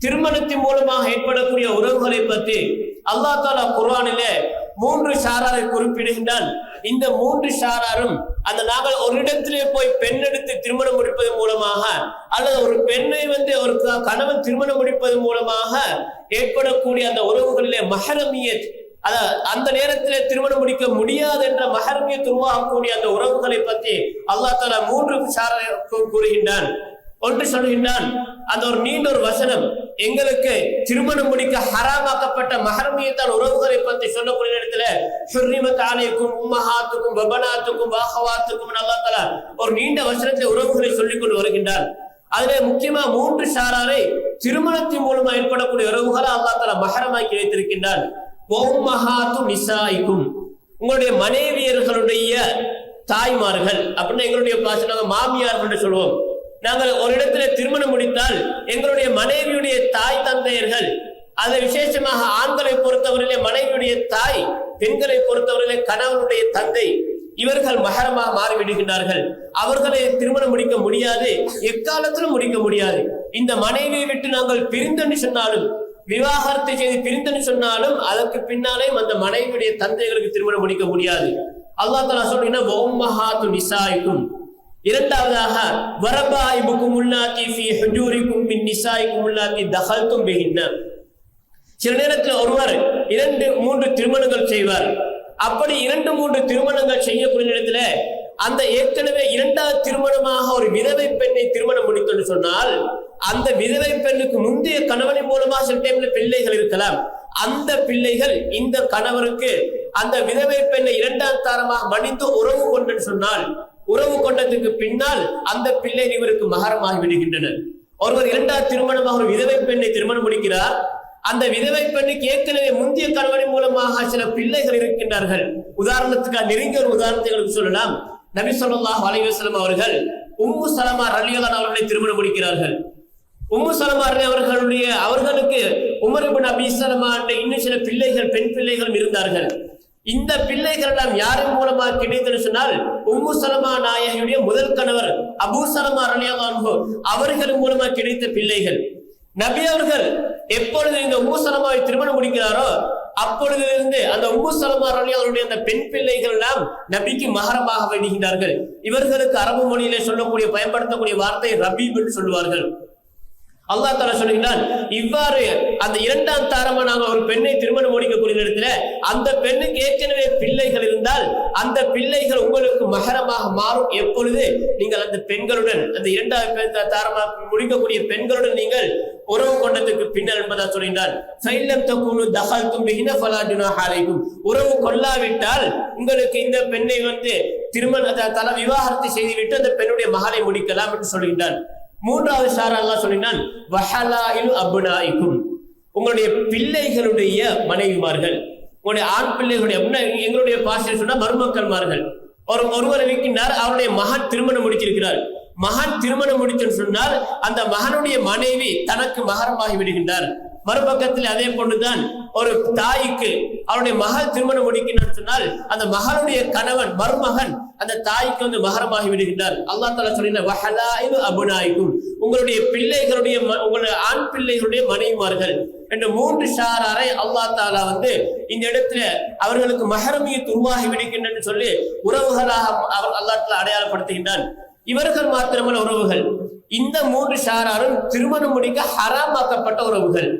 திருமணத்தின் மூலமாக ஏற்படக்கூடிய உறவுகளை பற்றி அல்லாஹ் தஆலா குர்ஆனிலே 3 ஷாராரை குறிப்பிடுகின்றான். இந்த 3 ஷாராரும் அந்த நாங்கள் ஒரு இடத்திலே போய் பெண் எடுத்து திருமணம் முடிப்பது மூலமாக அல்லது ஒரு பெண்ணை ஒரு கணவன் திருமணம் முடிப்பது மூலமாக ஏற்படக்கூடிய அந்த உறவுகளிலே மஹரமியத், அந்த நேரத்திலே திருமணம் முடிக்க முடியாது என்ற மஹரமியத் உருவாகக்கூடிய அந்த உறவுகளை பற்றி அல்லாஹ் தஆலா 3 ஷாராரை கூறுகின்றான். ஒன்று சொல்கின்றான், அந்த ஒரு நீண்ட ஒரு வசனம் எங்களுக்கு திருமணம் முடிக்க ஹராமாக்கப்பட்ட மஹரமியத்தான உறவுகளை பற்றி சொல்லக்கூடிய இடத்துல ஹுர்ரிமத் அலைக்கும் உம்மஹாத்துக்கும் வபனாத்துக்கும் வாஹவாத்துக்கும் அல்லாஹ் தஆலா ஒரு நீண்ட வசனத்தில் உறவுகளை சொல்லிக் கொண்டு வருகின்றான். அதிலே முக்கியமா 3 ஷாராரை திருமணத்தின் மூலமா ஏற்படக்கூடிய உறவுகளை அல்லாஹ் தஆலா மஹரமாக்கி வைத்திருக்கின்றான். உம்மஹாத்து நிசாயிக்கும், உங்களுடைய மனைவியர்களுடைய தாய்மார்கள் அப்படின்னு எங்களுடைய பாசனாக மாமியார் என்று சொல்லுவோம். நாங்கள் ஒரு இடத்துல திருமணம் முடித்தால் எங்களுடைய மனைவியுடைய தாய் தந்தையர்கள், அதை விசேஷமாக ஆண்களை பொறுத்தவரையிலே மனைவியுடைய தாய், பெண்களை பொறுத்தவரையிலே கணவனுடைய தந்தை, இவர்கள் மஹரமாக மாறிவிடுகின்றார்கள். அவர்களை திருமணம் முடிக்க முடியாது, எக்காலத்திலும் முடிக்க முடியாது. இந்த மனைவியை விட்டு நாங்கள் பிரிந்தென்று சொன்னாலும், விவாகரத்தை செய்து பிரிந்தென்று சொன்னாலும் அதற்கு பின்னாலேயும் அந்த மனைவியுடைய தந்தைகளுக்கு திருமணம் முடிக்க முடியாது. அல்லாஹ் தஆலா சொல்றீங்கன்னா உம்மஹாத்து நிசாயிக்கும். இரண்டாவதாக வரபாயிபுக்கும் உல்லாத்தி ஃபீ ஹுஜூரிக்கும் மின் நிசாயிக்கும் உல்லாத்தி தகல்தும் பிஹின்ன. சில நேரத்தில் ஒருவர் 2-3 திருமணங்கள் செய்வார். அப்படி 2-3 திருமணங்கள் செய்யக்கூடிய இடத்துல அந்த ஏற்கனவே 2வது திருமணமாக ஒரு விதவை பெண்ணை திருமணம் முடித்தோன்னு சொன்னால் அந்த விதவை பெண்ணுக்கு முந்தைய கணவனின் மூலமாக சில டைம்ல பிள்ளைகள் இருக்கலாம். அந்த பிள்ளைகள் இந்த கணவருக்கு அந்த விதவை பெண்ணை 2வது தாரமாக மடிந்து உறவு கொண்டு சொன்னால் உறவு கொண்டதுக்கு பின்னால் அந்த பிள்ளை இவருக்கு மகரமாகி விடுகின்றனர். ஒருவர் 2வது திருமணமாக ஒரு விதவை பெண்ணை திருமணம் முடிக்கிறார். அந்த விதவை பெண்ணுக்கு ஏற்கனவே முந்தைய கணவனின் மூலமாக சில பிள்ளைகள் இருக்கின்றார்கள். உதாரணத்துக்கு நெருங்கிய ஒரு உதாரணத்தை சொல்லலாம். நபி ஸல்லல்லாஹு அலைஹி வஸல்லம் அவர்கள் உம்மு சலமா ரலியல்லாஹு அன்ஹா அவர்களை திருமணம் முடிக்கிறார்கள். உம்மு சலமா அவர்களுக்கு உமர் இப்னு அபீ ஸலமா இன்னும் சில பிள்ளைகள், பெண் பிள்ளைகளும் இருந்தார்கள். இந்த பிள்ளைகள் எல்லாம் யாரின் மூலமாக கிடைத்தது சொன்னால் உம்மு சலமா நாயகியுடைய முதல் கணவர் அபூ சலமா ரலியல்லாஹு அன்ஹு அவர்கள் மூலமாக கிடைத்த பிள்ளைகள். நபி அவர்கள் எப்பொழுது இந்த உம்மு சலமாவை திருமணம் முடிக்கிறாரோ அப்பொழுதிலிருந்து அந்த உம்மு சலமா ரலியல்லாஹு அன்ஹுடைய அந்த பெண் பிள்ளைகள் எல்லாம் நபிக்கு மஹரமாக வருகின்றார்கள். இவர்களுக்கு அரபு மொழியிலே சொல்லக்கூடிய பயன்படுத்தக்கூடிய வார்த்தை ரபீப் என்று சொல்லுவார்கள். அல்லாஹ் தஆலா சொல்கிறான், இவ்வாறு அந்த 2வது தாரமா நாங்கள் ஒரு பெண்ணை திருமணம் முடிக்கக்கூடிய இடத்துல அந்த பெண்ணுக்கு ஏற்கனவே பிள்ளைகள் இருந்தால் அந்த பிள்ளைகள் உங்களுக்கு மஹரமாக மாறும். எப்பொழுது நீங்கள் அந்த பெண்களுடன், அந்த 2வது தாரமா முடிக்கக்கூடிய பெண்களுடன் நீங்கள் உறவு கொண்டதுக்கு பின்னர் என்பதா சொல்கிறான். உறவு கொள்ளாவிட்டால் உங்களுக்கு இந்த பெண்ணை திருமண தல விவாகரத்தை செய்துவிட்டு அந்த பெண்ணுடைய மகளை முடிக்கலாம் என்று சொல்கின்றான். 3வது ஷாரா அல்லாஹ் சொல்லினான், வஹலாயிலு அப்னாயிக்கும், உங்களுடைய பிள்ளைகளுடைய மனைவிமார்கள், உங்களுடைய ஆண் பிள்ளைகளுடைய எங்களுடைய பாஷையில் சொன்னா மருமக்கள்மார்கள். ஒருவர் இருக்கின்றார், அவருடைய மகன் திருமணம் முடிச்சிருக்கிறார். மகன் திருமணம் முடிச்சுன்னு சொன்னால் அந்த மகனுடைய மனைவி தனக்கு மகரமாகி விடுகின்றார். மறுபக்கத்தில் அதே போன்றுதான் ஒரு தாய்க்கு அவருடைய மகள் திருமணம் முடிக்கிறார் சொன்னால் அந்த மகளுடைய கணவன் மருமகன் அந்த தாய்க்கு மகரமாகி விடுகின்றார். அல்லாஹ் தஆலா சொல்கிறார், வஹலாயிலு அப்னாயிக்கும், உங்களுடைய பிள்ளைகளுடைய, உங்களுடைய ஆண் பிள்ளைகளுடைய மனைவிமார்கள் என்ற 3 ஷாராரை அல்லாஹ் தஆலா இந்த இடத்துல அவர்களுக்கு மஹரமியத் உருவாகி விடுகின்றன்னு சொல்லி உறவுகளாக அல்லாஹ் தஆலா அடையாளப்படுத்துகின்றான். இவர்கள் மாத்திரமல்ல உறவுகள், இந்த 3 ஷாராரும் திருமணம் முடிக்க ஹராமாக்கப்பட்ட உறவுகள்.